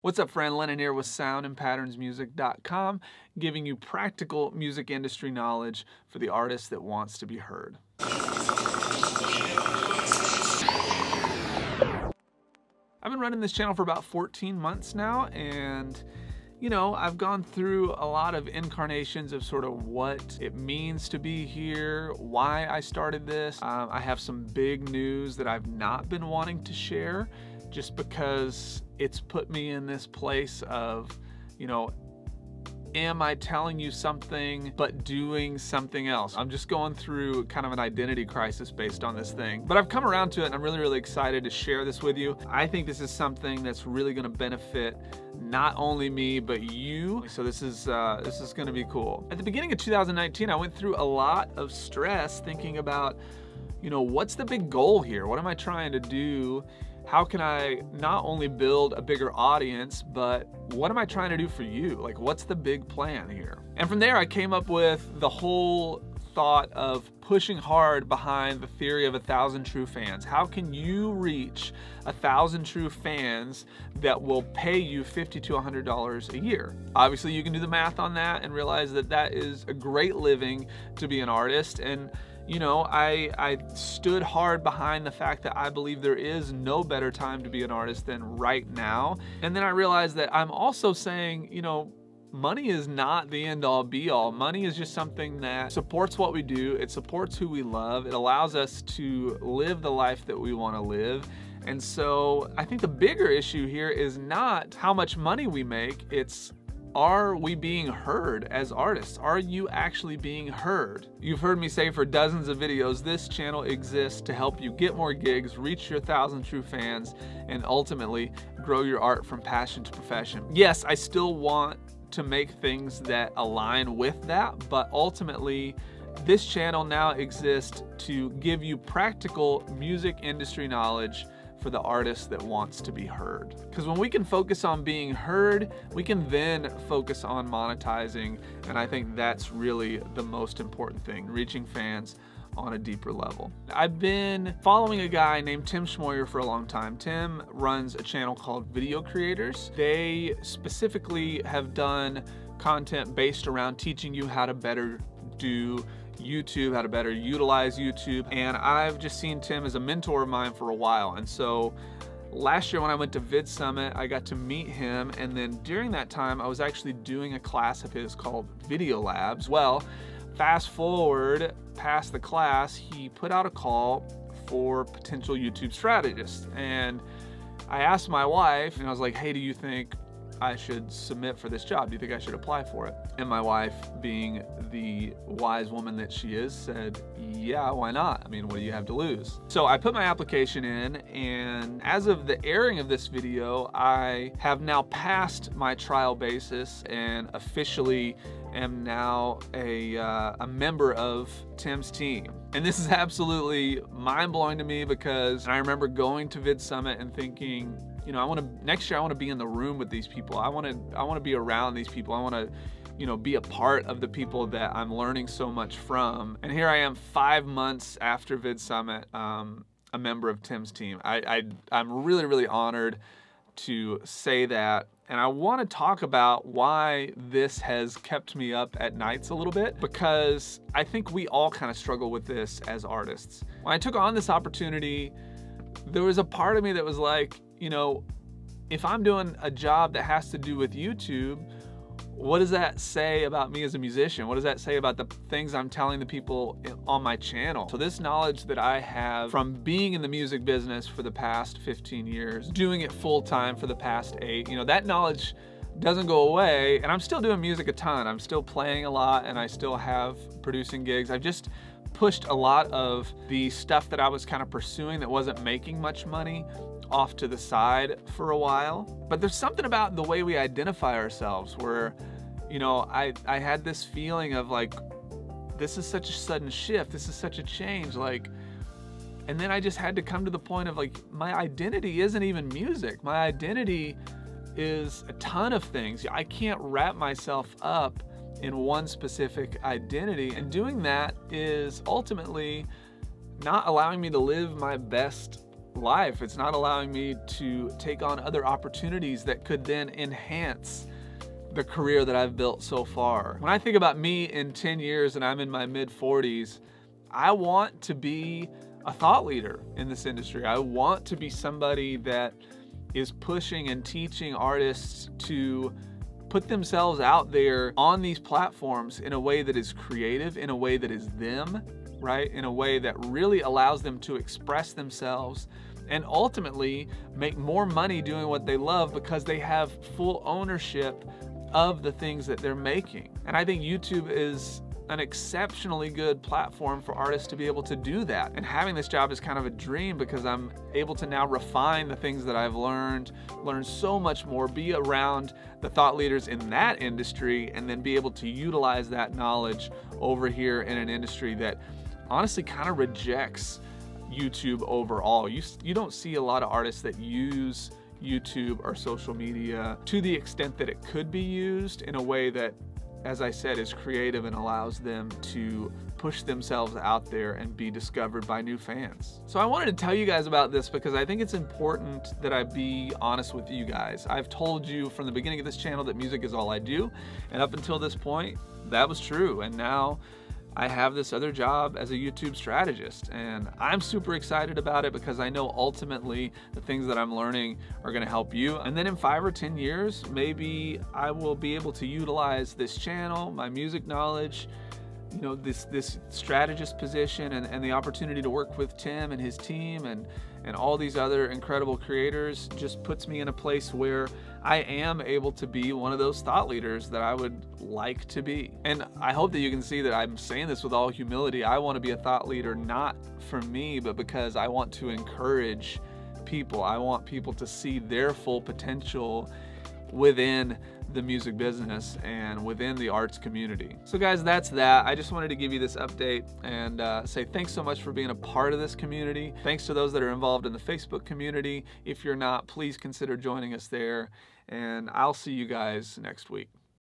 What's up, friend? Lennon here with soundandpatternsmusic.com, giving you practical music industry knowledge for the artist that wants to be heard. I've been running this channel for about 14 months now, and I've gone through a lot of incarnations of sort of what it means to be here, why I started this. I have some big news that I've not been wanting to share just because it's put me in this place of, am I telling you something but doing something else? I'm just going through kind of an identity crisis based on this thing. But I've come around to it, and I'm really, really excited to share this with you. I think this is something that's really gonna benefit not only me, but you. So this is gonna be cool. At the beginning of 2019, I went through a lot of stress thinking about, what's the big goal here? What am I trying to do? How can I not only build a bigger audience, but what am I trying to do for you? Like, what's the big plan here? And from there, I came up with the whole thought of pushing hard behind the theory of 1,000 true fans. How can you reach 1,000 true fans that will pay you $50 to $100 a year? Obviously, you can do the math on that and realize that that is a great living to be an artist. And I stood hard behind the fact that I believe there is no better time to be an artist than right now. And then I realized that I'm also saying, money is not the end all be all. Money is just something that supports what we do. It supports who we love. It allows us to live the life that we want to live. And so I think the bigger issue here is not how much money we make. It's, are we being heard as artists? Are you actually being heard? You've heard me say for dozens of videos, this channel exists to help you get more gigs, reach your 1,000 true fans, and ultimately grow your art from passion to profession. Yes, I still want to make things that align with that, but ultimately, this channel now exists to give you practical music industry knowledge for the artist that wants to be heard. Because when we can focus on being heard, we can then focus on monetizing, and I think that's really the most important thing, reaching fans on a deeper level. I've been following a guy named Tim Schmoyer for a long time. Tim runs a channel called Video Creators. They specifically have done content based around teaching you how to better do YouTube, how to better utilize YouTube. And I've just seen Tim as a mentor of mine for a while. And so last year when I went to Vid Summit, I got to meet him. And then during that time, I was actually doing a class of his called Video Labs. Well, fast forward past the class, he put out a call for potential YouTube strategists. And I asked my wife, and I was like, hey, do you think I should submit for this job? Do you think I should apply for it? And my wife, being the wise woman that she is, said, yeah, why not? I mean, what do you have to lose? So I put my application in, and as of the airing of this video, I have now passed my trial basis and officially am now a member of Tim's team. And this is absolutely mind-blowing to me because I remember going to Vid Summit and thinking, next year I want to be in the room with these people. I want to be around these people. I want to, be a part of the people that I'm learning so much from. And here I am 5 months after Vid Summit, a member of Tim's team. I'm really, really honored to say that. And I want to talk about why this has kept me up at nights a little bit, because I think we all kind of struggle with this as artists. When I took on this opportunity, there was a part of me that was like, if I'm doing a job that has to do with YouTube, what does that say about me as a musician? What does that say about the things I'm telling the people on my channel? So this knowledge that I have from being in the music business for the past 15 years, doing it full time for the past 8, that knowledge doesn't go away. And I'm still doing music a ton. I'm still playing a lot, and I still have producing gigs. I've just pushed a lot of the stuff that I was kind of pursuing that wasn't making much money off to the side for a while. But there's something about the way we identify ourselves where, I had this feeling of like, this is such a sudden shift, this is such a change, like, and then I just had to come to the point of like, my identity isn't even music. My identity is a ton of things. I can't wrap myself up in one specific identity, and doing that is ultimately not allowing me to live my best life. It's not allowing me to take on other opportunities that could then enhance the career that I've built so far. When I think about me in 10 years and I'm in my mid-40s, I want to be a thought leader in this industry. I want to be somebody that is pushing and teaching artists to put themselves out there on these platforms in a way that is creative, in a way that is them, right? In a way that really allows them to express themselves and ultimately make more money doing what they love because they have full ownership of the things that they're making. And I think YouTube is an exceptionally good platform for artists to be able to do that. And having this job is kind of a dream because I'm able to now refine the things that I've learned, learn so much more, be around the thought leaders in that industry, and then be able to utilize that knowledge over here in an industry that honestly kind of rejects YouTube overall. You don't see a lot of artists that use YouTube or social media to the extent that it could be used in a way that, as I said, is creative and allows them to push themselves out there and be discovered by new fans. So I wanted to tell you guys about this because I think it's important that I be honest with you guys. I've told you from the beginning of this channel that music is all I do, and up until this point, that was true. And now I have this other job as a YouTube strategist, and I'm super excited about it because I know ultimately the things that I'm learning are gonna help you. And then in 5 or 10 years, maybe I will be able to utilize this channel, my music knowledge, you know, this strategist position and the opportunity to work with Tim and his team and all these other incredible creators just puts me in a place where I am able to be one of those thought leaders that I would like to be. And I hope that you can see that I'm saying this with all humility. I want to be a thought leader, not for me, but because I want to encourage people. I want people to see their full potential within the music business and within the arts community. So guys, that's that. I just wanted to give you this update and say thanks so much for being a part of this community. Thanks to those that are involved in the Facebook community. If you're not, please consider joining us there, and I'll see you guys next week.